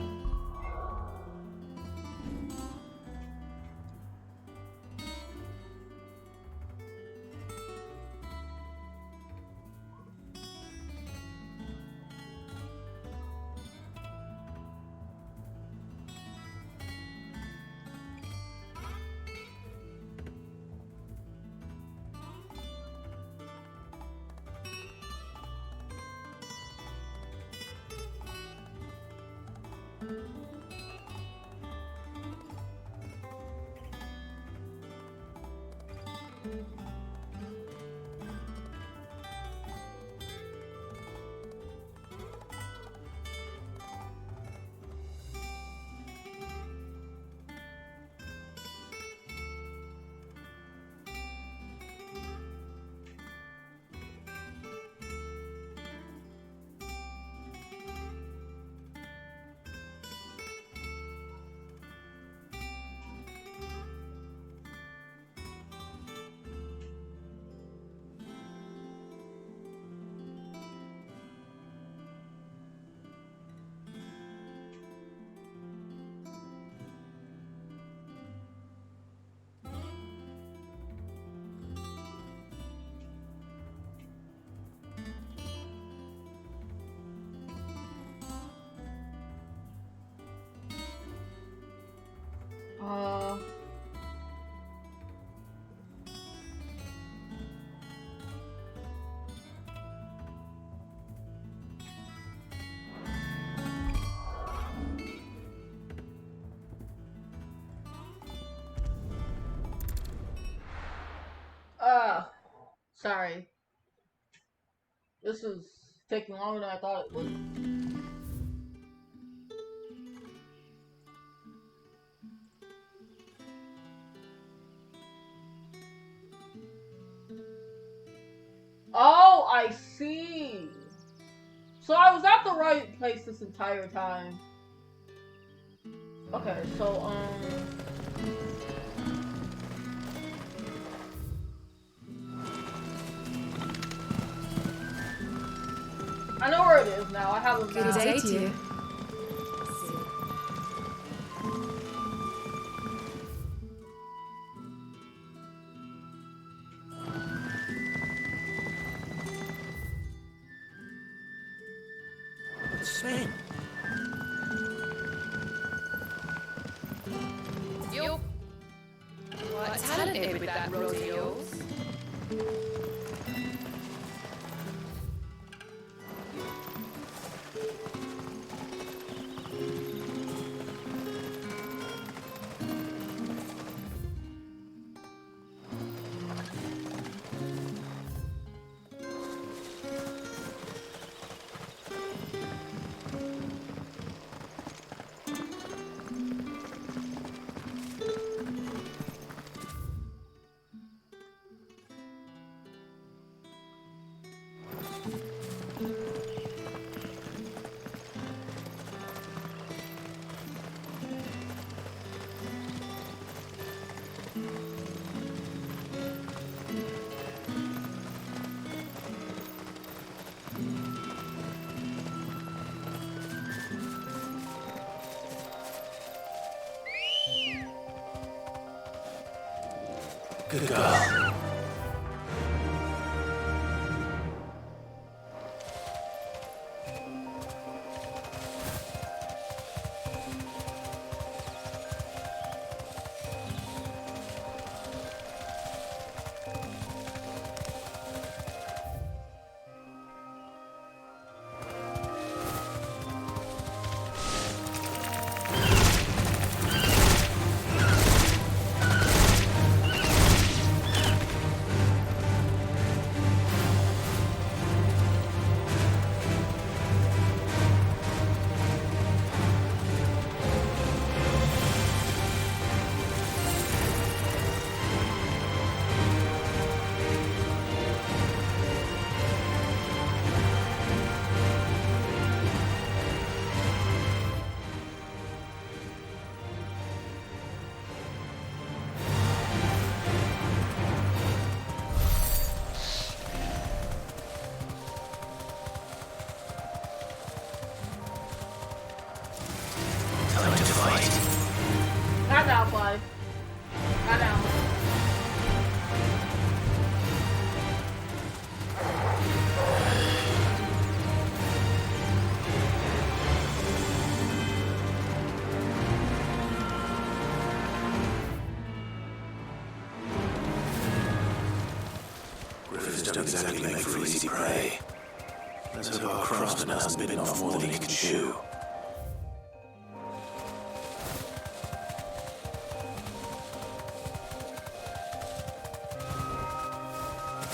Sorry. This is taking longer than I thought it would. Oh, I see. So I was at the right place this entire time. Okay, so, I know where it is now. I have a map. Good day to you. Sven! You're quite talented with that rod of yours. Good girl. Not now, bud. Not now. Griffins don't exactly make for easy prey. Let's hope our craftsman hasn't bitten off more than he can chew.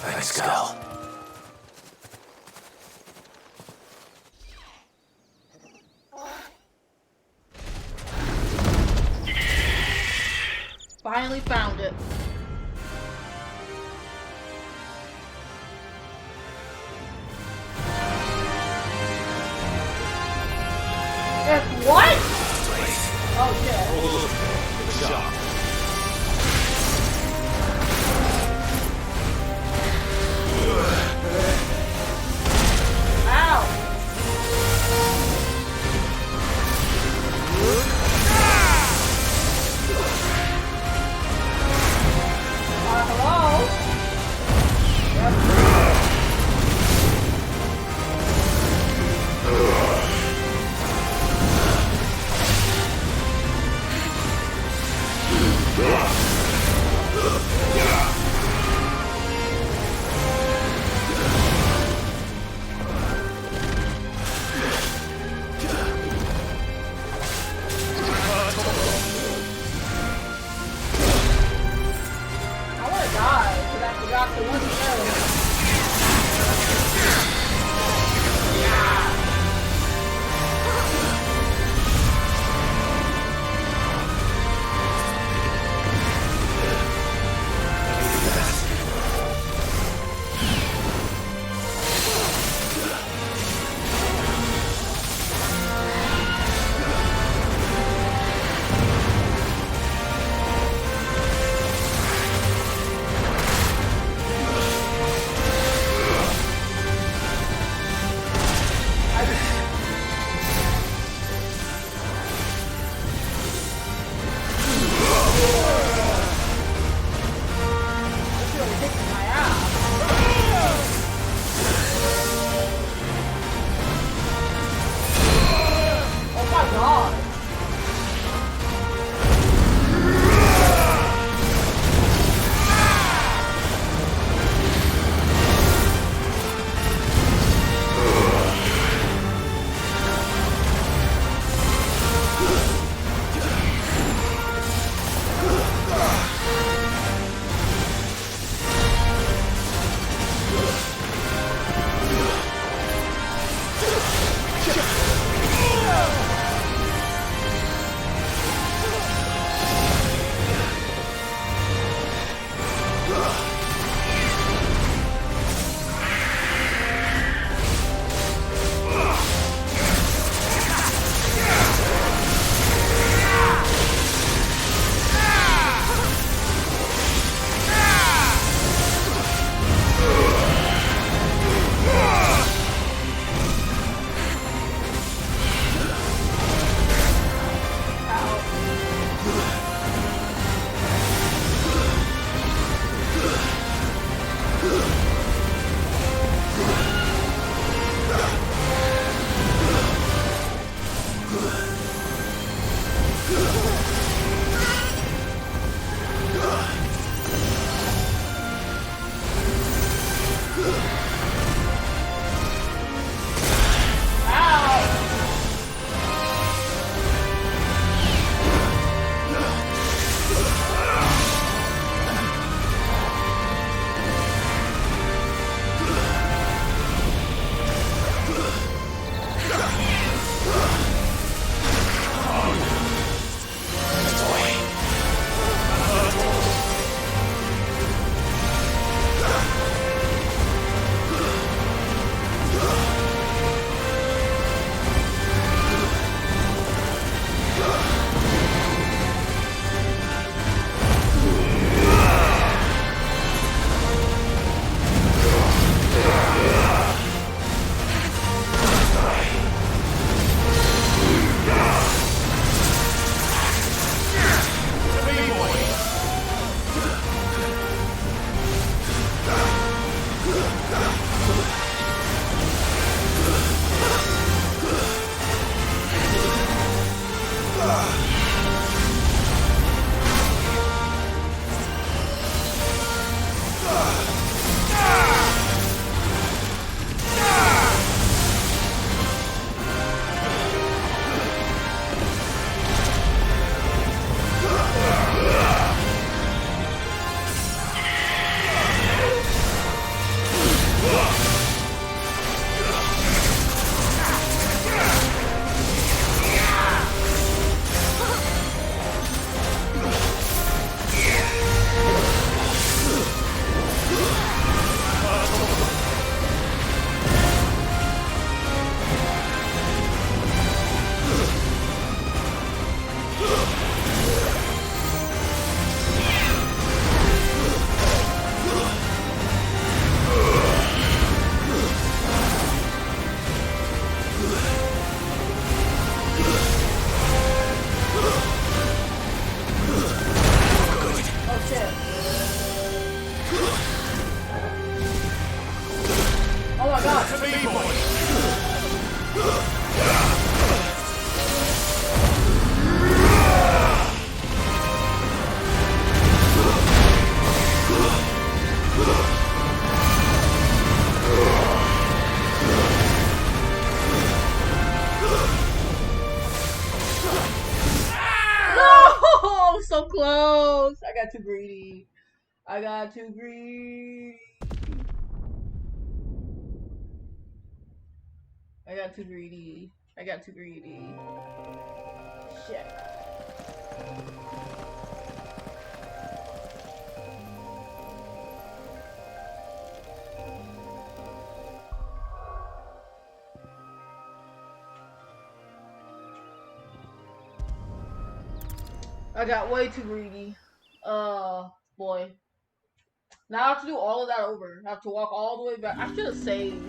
Thanks, girl. Finally found it. It's what? Oh shit. Good job. close. I got too greedy. I got too greedy. I got too greedy. I got too greedy. Shit. I got way too greedy. Boy. Now I have to do all of that over. I have to walk all the way back. I should have saved.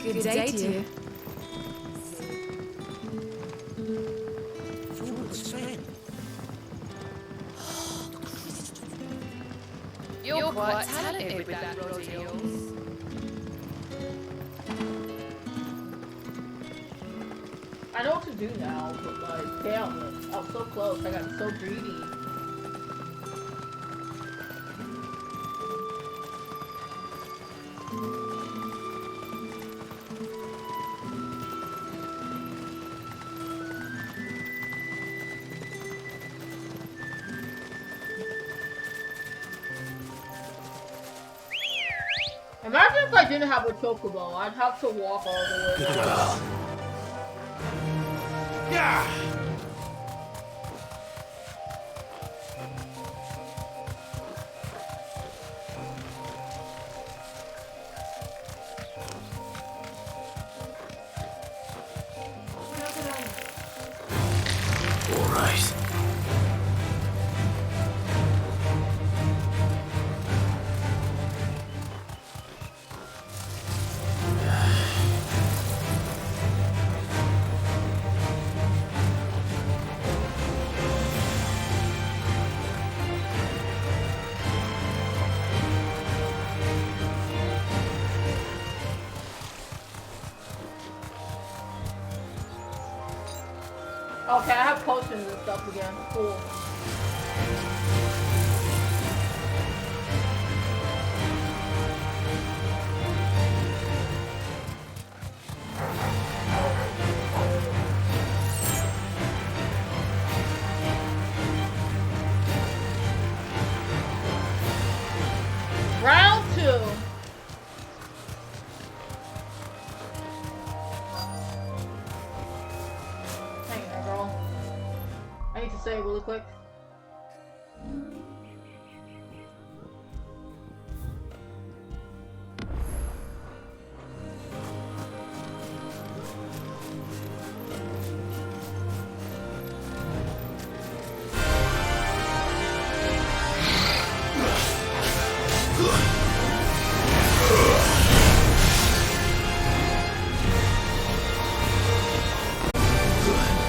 Good day to you. You're quite talented with that rod of yours. I know what to do now, but like, damn it. I was so close. I got so greedy. Imagine if I didn't have a chocobo, I'd have to walk all the way down. Yeah. All right. Okay, I have potions and stuff again. Cool. Round 2. Hang on, girl. I need to say really quick.